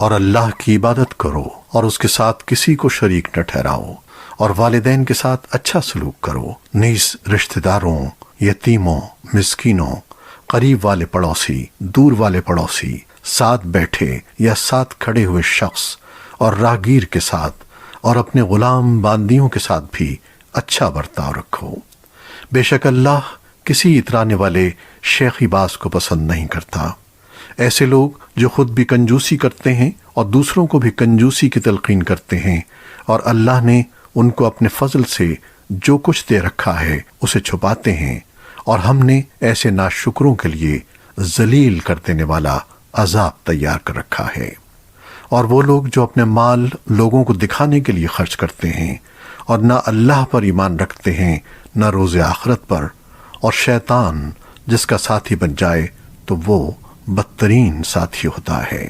और अल्लाह की इबादत करो और उसके साथ किसी को शरीक न ठहराओ, और वालिदैन के साथ अच्छा सलूक करो। नीस रिश्तेदारों, यतीमों, मिस्कीनों, करीब वाले पड़ोसी, दूर वाले पड़ोसी, साथ बैठे या साथ खड़े हुए शख्स और राहगीर के साथ और अपने गुलाम बांदियों के साथ भी अच्छा बर्ताव रखो। बेशक अल्लाह किसी इतराने वाले शेखीबाज को पसंद नहीं करता। ऐसे लोग जो खुद भी कंजूसी करते हैं और दूसरों को भी कंजूसी की तलकीन करते हैं, और अल्लाह ने उनको अपने फजल से जो कुछ दे रखा है उसे छुपाते हैं, और हमने ऐसे नाशुक्रों के लिए जलील कर देने वाला अजाब तैयार कर रखा है। और वो लोग जो अपने माल लोगों को दिखाने के लिए खर्च करते हैं और न अल्लाह पर ईमान रखते हैं न रोज़े आखिरत पर, और शैतान जिसका साथी बन जाए तो वो बदतरीन साथी होता है।